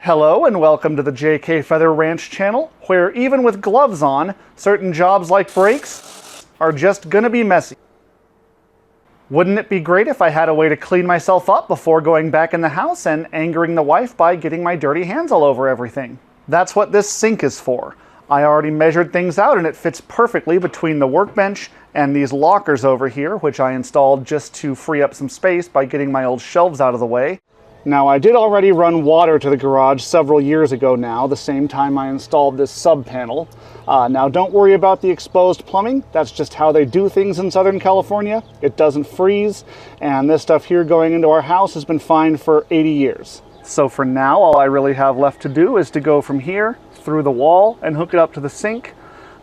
Hello and welcome to the JK Feather Ranch channel, where even with gloves on, certain jobs like brakes are just gonna be messy. Wouldn't it be great if I had a way to clean myself up before going back in the house and angering the wife by getting my dirty hands all over everything? That's what this sink is for. I already measured things out and it fits perfectly between the workbench and these lockers over here, which I installed just to free up some space by getting my old shelves out of the way. Now, I did already run water to the garage several years ago now, the same time I installed this sub panel. Now, don't worry about the exposed plumbing. That's just how they do things in Southern California. It doesn't freeze, and this stuff here going into our house has been fine for 80 years. So for now, all I really have left to do is to go from here through the wall and hook it up to the sink.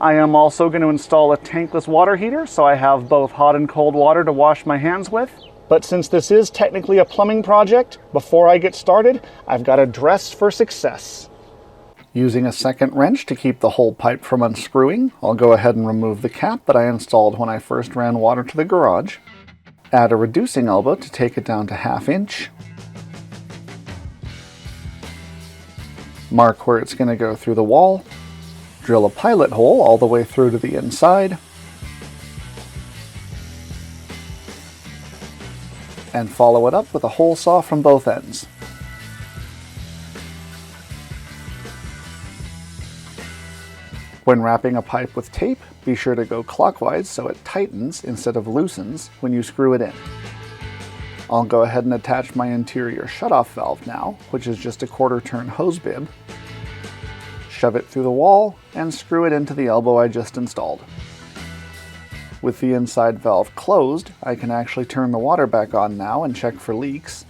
I am also going to install a tankless water heater, so I have both hot and cold water to wash my hands with. But since this is technically a plumbing project, before I get started, I've got to dress for success. Using a second wrench to keep the whole pipe from unscrewing, I'll go ahead and remove the cap that I installed when I first ran water to the garage. Add a reducing elbow to take it down to 1/2 inch. Mark where it's going to go through the wall. Drill a pilot hole all the way through to the inside. And follow it up with a hole saw from both ends. When wrapping a pipe with tape, be sure to go clockwise so it tightens instead of loosens when you screw it in. I'll go ahead and attach my interior shutoff valve now, which is just a 1/4 turn hose bib. Shove it through the wall and screw it into the elbow I just installed. With the inside valve closed, I can actually turn the water back on now and check for leaks.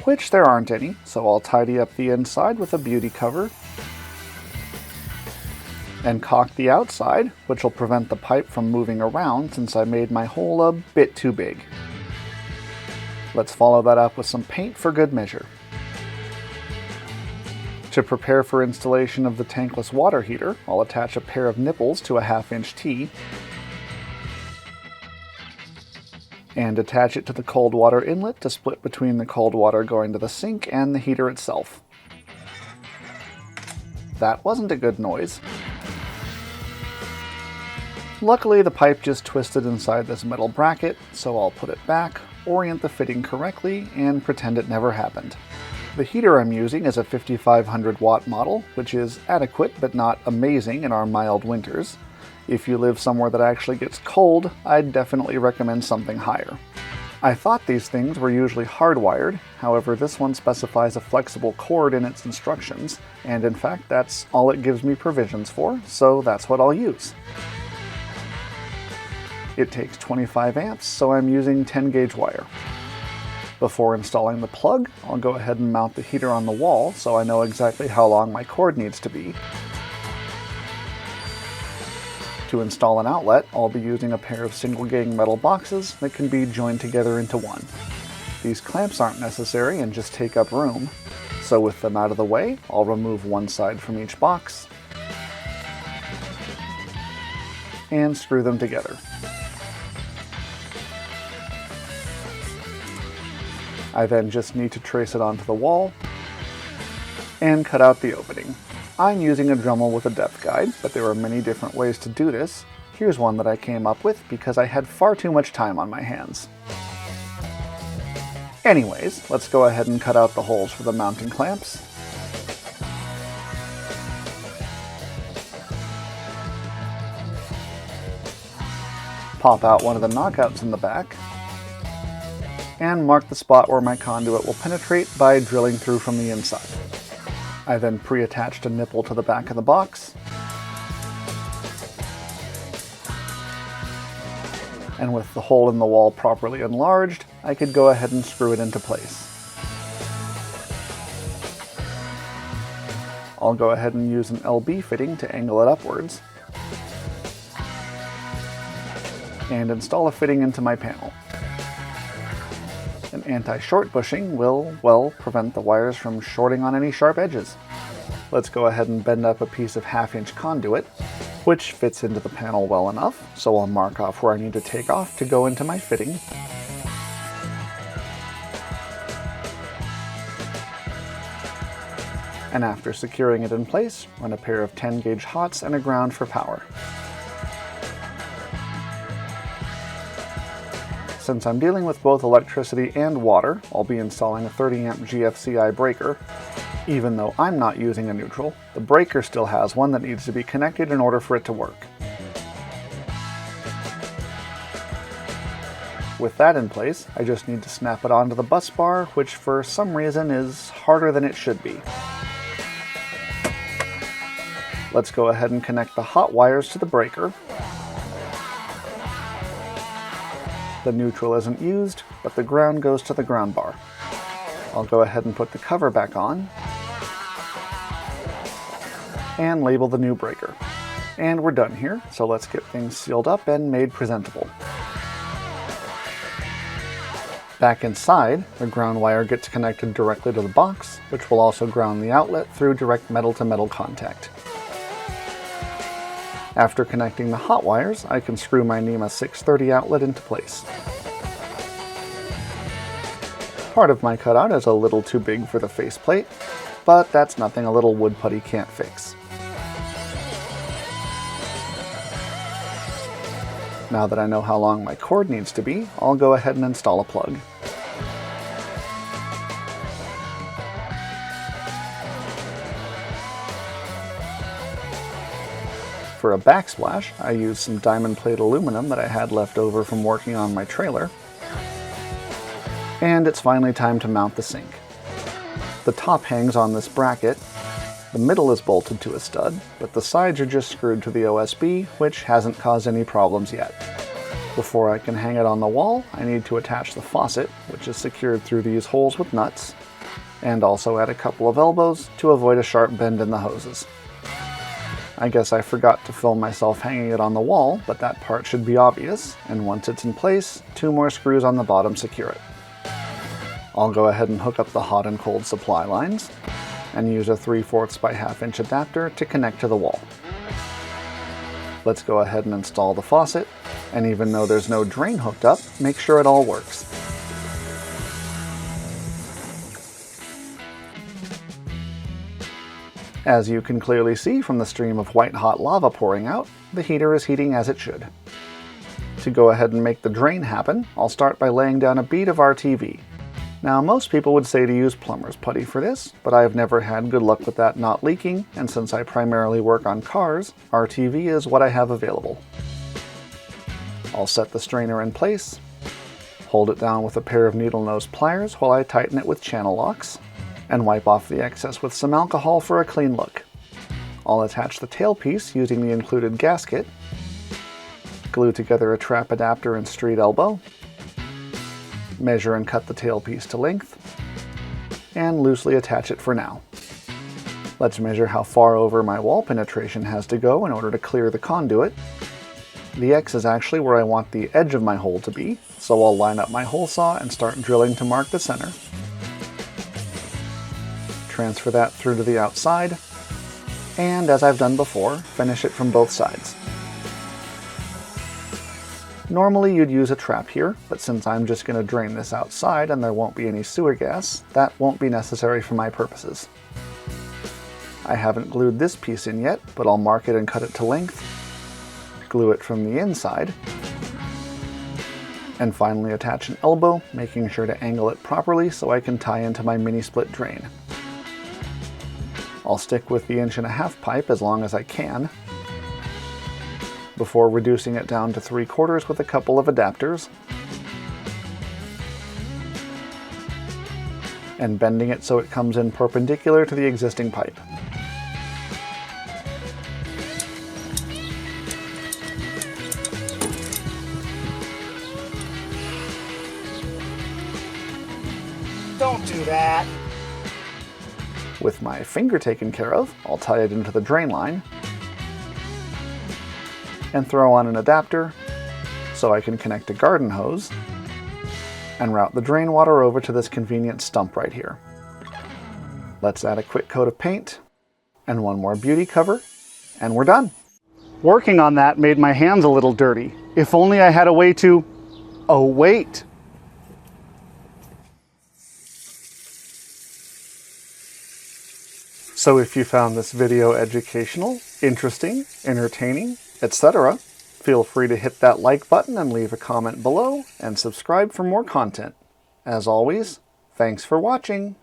Which there aren't any, so I'll tidy up the inside with a beauty cover and caulk the outside, which will prevent the pipe from moving around since I made my hole a bit too big. Let's follow that up with some paint for good measure. To prepare for installation of the tankless water heater, I'll attach a pair of nipples to a 1/2 inch T and attach it to the cold water inlet to split between the cold water going to the sink and the heater itself. That wasn't a good noise. Luckily, the pipe just twisted inside this metal bracket, so I'll put it back, orient the fitting correctly, and pretend it never happened. The heater I'm using is a 5500 watt model, which is adequate but not amazing in our mild winters. If you live somewhere that actually gets cold, I'd definitely recommend something higher. I thought these things were usually hardwired, however this one specifies a flexible cord in its instructions, and in fact that's all it gives me provisions for, so that's what I'll use. It takes 25 amps, so I'm using 10 gauge wire. Before installing the plug, I'll go ahead and mount the heater on the wall so I know exactly how long my cord needs to be. To install an outlet, I'll be using a pair of single gang metal boxes that can be joined together into one. These clamps aren't necessary and just take up room, so with them out of the way, I'll remove one side from each box and screw them together. I then just need to trace it onto the wall and cut out the opening. I'm using a Dremel with a depth guide, but there are many different ways to do this. Here's one that I came up with because I had far too much time on my hands. Anyways, let's go ahead and cut out the holes for the mounting clamps. Pop out one of the knockouts in the back, and mark the spot where my conduit will penetrate by drilling through from the inside. I then pre-attached a nipple to the back of the box, and with the hole in the wall properly enlarged, I could go ahead and screw it into place. I'll go ahead and use an LB fitting to angle it upwards, and install a fitting into my panel. An anti-short bushing will, well, prevent the wires from shorting on any sharp edges. Let's go ahead and bend up a piece of 1/2 inch conduit, which fits into the panel well enough, so I'll mark off where I need to take off to go into my fitting. And after securing it in place, run a pair of 10-gauge hots and a ground for power. Since I'm dealing with both electricity and water, I'll be installing a 30-amp GFCI breaker. Even though I'm not using a neutral, the breaker still has one that needs to be connected in order for it to work. With that in place, I just need to snap it onto the bus bar, which for some reason is harder than it should be. Let's go ahead and connect the hot wires to the breaker. The neutral isn't used, but the ground goes to the ground bar. I'll go ahead and put the cover back on and label the new breaker. And we're done here, so let's get things sealed up and made presentable. Back inside, the ground wire gets connected directly to the box, which will also ground the outlet through direct metal-to-metal contact. After connecting the hot wires, I can screw my NEMA 630 outlet into place. Part of my cutout is a little too big for the faceplate, but that's nothing a little wood putty can't fix. Now that I know how long my cord needs to be, I'll go ahead and install a plug. For a backsplash, I used some diamond plate aluminum that I had left over from working on my trailer. And it's finally time to mount the sink. The top hangs on this bracket, the middle is bolted to a stud, but the sides are just screwed to the OSB, which hasn't caused any problems yet. Before I can hang it on the wall, I need to attach the faucet, which is secured through these holes with nuts, and also add a couple of elbows to avoid a sharp bend in the hoses. I guess I forgot to film myself hanging it on the wall, but that part should be obvious, and once it's in place, 2 more screws on the bottom secure it. I'll go ahead and hook up the hot and cold supply lines, and use a 3/4 by 1/2 inch adapter to connect to the wall. Let's go ahead and install the faucet, and even though there's no drain hooked up, make sure it all works. As you can clearly see from the stream of white hot lava pouring out, the heater is heating as it should. To go ahead and make the drain happen, I'll start by laying down a bead of RTV. Now, most people would say to use plumber's putty for this, but I've never had good luck with that not leaking, and since I primarily work on cars, RTV is what I have available. I'll set the strainer in place, hold it down with a pair of needle nose pliers while I tighten it with channel locks, and wipe off the excess with some alcohol for a clean look. I'll attach the tailpiece using the included gasket, glue together a trap adapter and street elbow, measure and cut the tailpiece to length, and loosely attach it for now. Let's measure how far over my wall penetration has to go in order to clear the conduit. The X is actually where I want the edge of my hole to be, so I'll line up my hole saw and start drilling to mark the center. Transfer that through to the outside, and as I've done before, finish it from both sides. Normally you'd use a trap here, but since I'm just going to drain this outside and there won't be any sewer gas, that won't be necessary for my purposes. I haven't glued this piece in yet, but I'll mark it and cut it to length, glue it from the inside, and finally attach an elbow, making sure to angle it properly so I can tie into my mini split drain. I'll stick with the 1.5-inch pipe as long as I can, before reducing it down to 3/4 with a couple of adapters, and bending it so it comes in perpendicular to the existing pipe. Don't do that. With my finger taken care of, I'll tie it into the drain line and throw on an adapter so I can connect a garden hose and route the drain water over to this convenient stump right here. Let's add a quick coat of paint and one more beauty cover, and we're done. Working on that made my hands a little dirty. If only I had a way to... Oh, wait! So if you found this video educational, interesting, entertaining, etc., feel free to hit that like button and leave a comment below, and subscribe for more content. As always, thanks for watching.